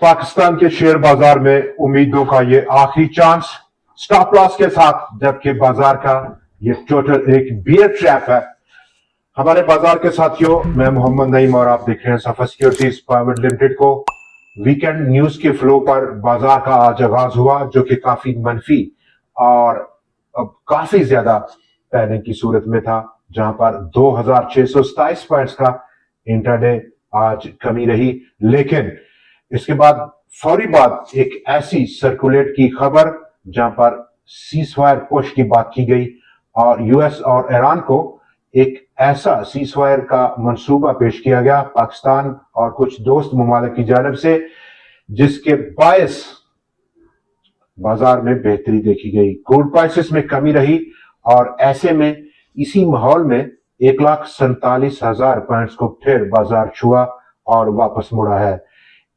पाकिस्तान के शेयर बाजार में उम्मीदों का ये आखिरी चांस स्टॉप लॉस के साथ, जबकि बाजार का ये टोटल एक बियर ट्रैप है। हमारे बाजार के साथियों, मैं मोहम्मद नईम और आप देख रहे हैं सफा सिक्योरिटीज प्राइवेट लिमिटेड को। वीकेंड न्यूज के फ्लो पर बाजार का आज आगाज हुआ, जो कि काफी मनफी और काफी ज्यादा पैनिक की सूरत में था, जहां पर 2627 पॉइंट्स का इंट्राडे आज कमी रही। लेकिन इसके बाद फौरी बाद एक ऐसी सर्कुलेट की खबर जहां पर सीजफायर पुश की बात की गई और यूएस और ईरान को एक ऐसा सीजफायर का मंसूबा पेश किया गया पाकिस्तान और कुछ दोस्त ममालिक की जानिब से, जिसके बायस बाजार में बेहतरी देखी गई। क्रूड प्राइसेस में कमी रही और ऐसे में इसी माहौल में 1,47,000 पॉइंट्स को फिर बाजार छुआ और वापस मुड़ा है।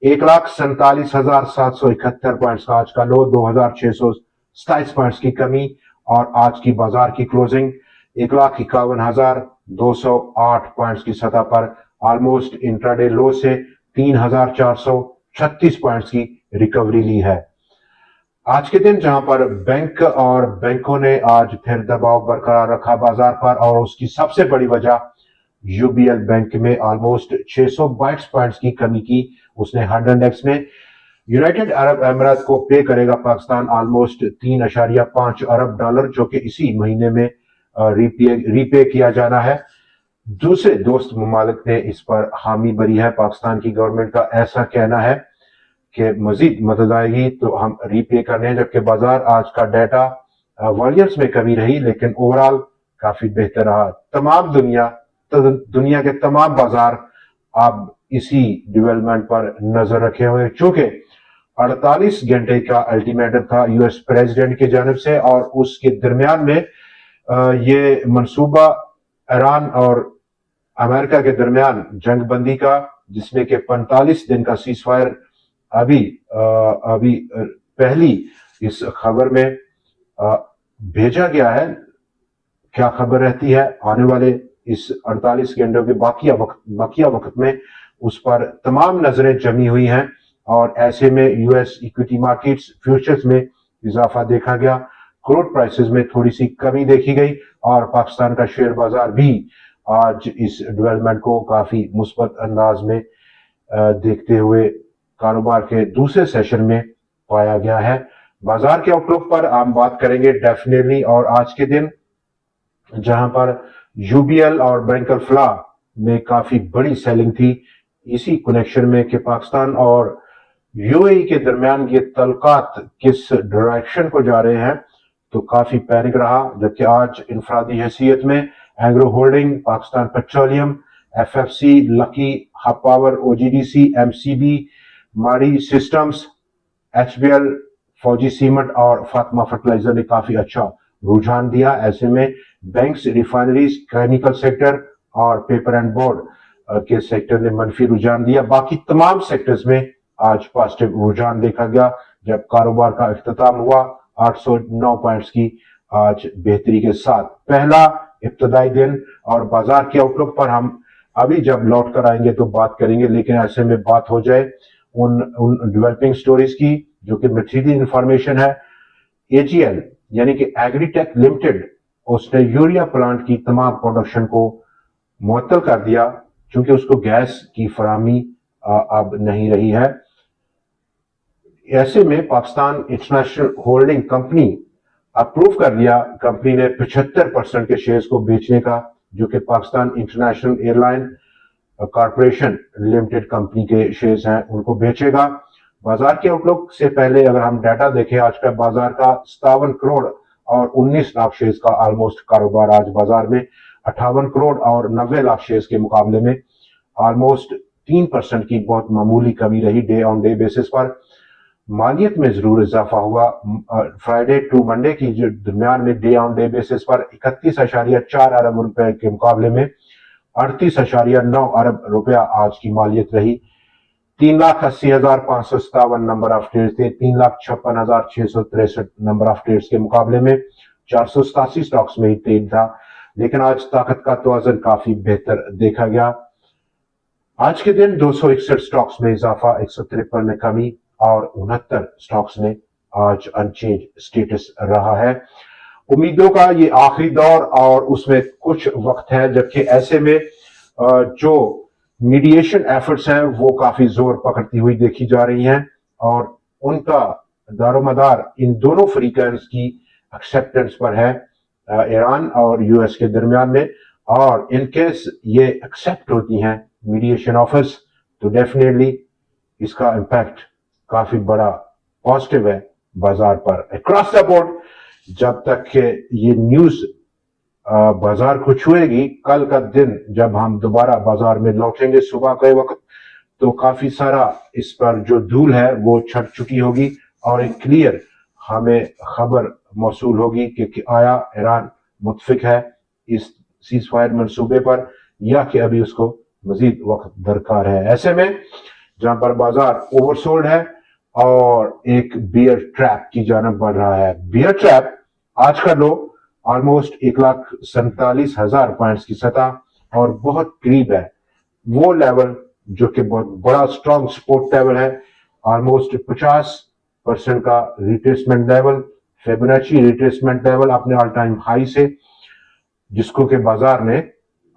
1,47,771 पॉइंट्स का आज का लो, 2,627 पॉइंट्स की कमी और आज की बाजार की क्लोजिंग 1,51,208 पॉइंट्स की सतह पर ऑलमोस्ट इंट्राडे लो से 3,436 पॉइंट्स की रिकवरी ली है। आज के दिन जहां पर बैंक और बैंकों ने आज फिर दबाव बरकरार रखा बाजार पर, और उसकी सबसे बड़ी वजह यूबीएल बैंक में ऑलमोस्ट 622 पॉइंट्स की कमी की उसने हंड इंडेक्स में। यूनाइटेड अरब अमीरात को पे करेगा पाकिस्तान ऑलमोस्ट 3.5 अरब डॉलर, जो कि इसी महीने में रीपे किया जाना है। दूसरे दोस्त ममालिक ने इस पर हामी भरी है। पाकिस्तान की गवर्नमेंट का ऐसा कहना है कि मजीद मदद आएगी तो हम रीपे करने हैं, जबकि बाजार आज का डाटा वॉल्यूम्स में कमी रही लेकिन ओवरऑल काफी बेहतर रहा। तमाम दुनिया के तमाम बाजार अब इसी डेवलपमेंट पर नजर रखे हुए, चूंकि 48 घंटे का अल्टीमेटम था यूएस प्रेसिडेंट की जानिब से, और उसके दरमियान में ये मंसूबा ईरान और अमेरिका के दरमियान जंग बंदी का, जिसमें कि 45 दिन का सीजफायर अभी पहली इस खबर में भेजा गया है। क्या खबर रहती है आने वाले इस 48 घंटों के बाकिया वक्त में, उस पर तमाम नजरें जमी हुई हैं। और ऐसे में यूएस इक्विटी मार्केट्स फ्यूचर्स में इजाफा देखा गया, क्रूड प्राइसेस में थोड़ी सी कमी देखी गई और पाकिस्तान का शेयर बाजार भी आज इस डेवलपमेंट को काफी मुस्बत अंदाज में देखते हुए कारोबार के दूसरे सेशन में पाया गया है। बाजार के आउटलुक पर हम बात करेंगे डेफिनेटली, और आज के दिन जहां पर यूबीएल और बैंक ऑफ फ्ला में काफी बड़ी सेलिंग थी, इसी कनेक्शन में कि पाकिस्तान और यूएई के दरमियान ये तलकात किस डायरेक्शन को जा रहे हैं, तो काफी पैनिक रहा। जबकि आज इंफरादी हैसियत में Engro holding, Pakistan petroleum, FFC, lucky, hub power, OGDC, MCB, माड़ी सिस्टम्स, एचबीएल, फौजी सीमेंट और फातिमा फर्टिलाइजर ने काफी अच्छा रुझान दिया। ऐसे में बैंक्स, रिफाइनरीज, केमिकल सेक्टर और पेपर एंड बोर्ड के सेक्टर ने मनफी रुझान दिया। बाकी तमाम सेक्टर्स में आज पॉजिटिव रुझान देखा गया। जब कारोबार का इख्तिताम हुआ 809 पॉइंट्स की आज बेहतरी के साथ, पहला इब्तदाई दिन। और बाजार के आउटलुक पर हम अभी जब लौट कर आएंगे तो बात करेंगे, लेकिन ऐसे में बात हो जाए उन डेवलपिंग स्टोरीज की जो कि मटेरियल इंफॉर्मेशन है। एजीएल यानी कि एग्रीटेक लिमिटेड, उसने यूरिया प्लांट की तमाम प्रोडक्शन को मुअत्तल कर दिया क्योंकि उसको गैस की फराहमी अब नहीं रही है। ऐसे में Pakistan international holding company approve कर दिया कंपनी ने 75% के शेयर्स को बेचने का, जो कि Pakistan international airline corporation limited company के शेयर्स हैं उनको बेचेगा। बाजार के आउटलुक से पहले अगर हम डाटा देखें, आज का बाजार का 57 करोड़ और 19 लाख शेयर्स का ऑलमोस्ट कारोबार आज बाजार में 58 करोड़ और 90 लाख शेयर्स के मुकाबले में ऑलमोस्ट 3% की बहुत मामूली कमी रही डे ऑन डे बेसिस पर। मालियत में जरूर इजाफा हुआ। फ्राइडे टू मंडे की जो दरमियान में डे ऑन डे बेसिस पर 31.4 अरब रुपए के मुकाबले में 38.9 अरब रुपया आज की मालियत रही। 3,80,557 नंबर ऑफ ट्रेड्स थे, 3,56,663 नंबर ऑफ ट्रेड्स के मुकाबले में 487 स्टॉक्स में ही ट्रेड था। लेकिन आज ताकत का तवाज़ुन काफी बेहतर देखा गया। आज के दिन 261 स्टॉक्स में इजाफा, 153 में कमी और 69 स्टॉक्स में आज अनचेंज स्टेटस रहा है। उम्मीदों का ये आखिरी दौर और उसमें कुछ वक्त है, जबकि ऐसे में जो मीडिएशन एफर्ट्स हैं वो काफी जोर पकड़ती हुई देखी जा रही हैं और उनका दारोमदार इन दोनों फ्रीकर्स की एक्सेप्टेंस पर है, ईरान और यूएस के दरमियान में। और इन केस ये एक्सेप्ट होती हैं मीडिएशन ऑफर्स तो डेफिनेटली इसका इम्पैक्ट काफी बड़ा पॉजिटिव है बाजार पर अक्रॉस द बोर्ड। जब तक के ये न्यूज बाजार को छुएगी, कल का दिन जब हम दोबारा बाजार में लौटेंगे सुबह के वक्त, तो काफी सारा इस पर जो धूल है वो छट चुकी होगी और एक क्लियर हमें खबर मौसूल होगी कि आया ईरान मुतफिक है इस सीज फायर मंसूबे पर या कि अभी उसको मजीद वक्त दरकार है। ऐसे में जहां पर बाजार ओवरसोल्ड है और एक बियर ट्रैप की जानब बढ़ रहा है। बियर ट्रैप आज का लो ऑलमोस्ट 1,47,000 पॉइंट्स की सतह और बहुत करीब है वो लेवल जो कि बहुत बड़ा स्ट्रॉन्ग सपोर्ट लेवल है, ऑलमोस्ट 50% का retracement level, Fibonacci retracement level अपने ऑल टाइम हाई से, जिसको के बाजार ने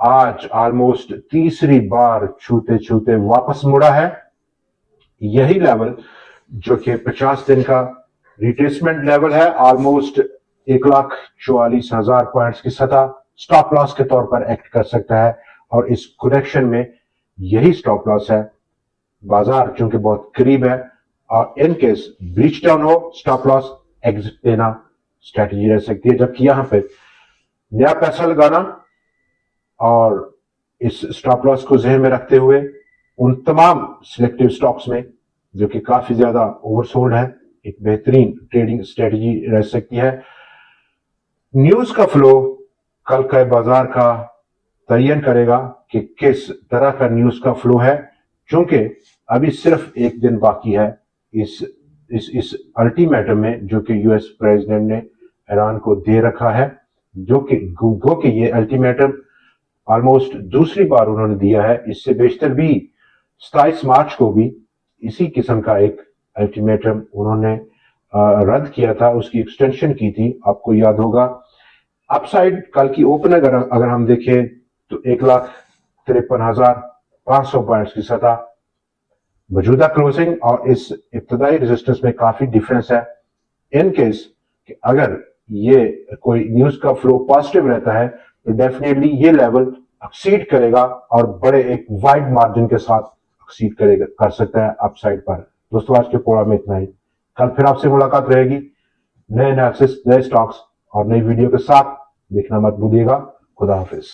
आज ऑलमोस्ट तीसरी बार छूते छूते वापस मुड़ा है। यही लेवल जो कि 50 दिन का रिट्रेसमेंट लेवल है, ऑलमोस्ट 1,44,000 पॉइंट्स की सतह स्टॉप लॉस के तौर पर एक्ट कर सकता है और इस करेक्शन में यही स्टॉप लॉस है। बाजार चूंकि बहुत करीब है और इन केस ब्रीच डाउन हो स्टॉप लॉस एग्जिट देना स्ट्रेटजी रह सकती है, जबकि यहां पे नया पैसा लगाना और इस स्टॉप लॉस को जहन में रखते हुए उन तमाम सिलेक्टिव स्टॉक्स में जो कि काफी ज्यादा ओवरसोल्ड है एक बेहतरीन ट्रेडिंग स्ट्रेटजी रह सकती है। न्यूज का फ्लो कल का बाजार का तयन करेगा कि किस तरह का न्यूज का फ्लो है, चूंकि अभी सिर्फ एक दिन बाकी है इस अल्टीमेटम में जो कि यूएस प्रेसिडेंट ने ईरान को दे रखा है, जो कि ये अल्टीमेटम ऑलमोस्ट दूसरी बार उन्होंने दिया है। इससे बेशतर भी 27 मार्च को भी इसी किस्म का एक अल्टीमेटम उन्होंने रद्द किया था, उसकी एक्सटेंशन की थी, आपको याद होगा। अपसाइड कल की ओपन अगर हम देखें तो 1,53,500 पॉइंट्स की सतह, मौजूदा क्लोजिंग और इस इब्तदाई रेजिस्टेंस में काफी डिफरेंस है। इन केस कि अगर ये कोई न्यूज का फ्लो पॉजिटिव रहता है तो डेफिनेटली ये लेवल एक्सीड करेगा और बड़े एक वाइड मार्जिन के साथ एक्सीड कर सकता है अपसाइड पर। दोस्तों आज के प्रोग्राम में इतना ही, कल फिर आपसे मुलाकात रहेगी नए एनालिसिस, नए स्टॉक्स और नई वीडियो के साथ। देखना मत भूलिएगा। खुदा हाफिज।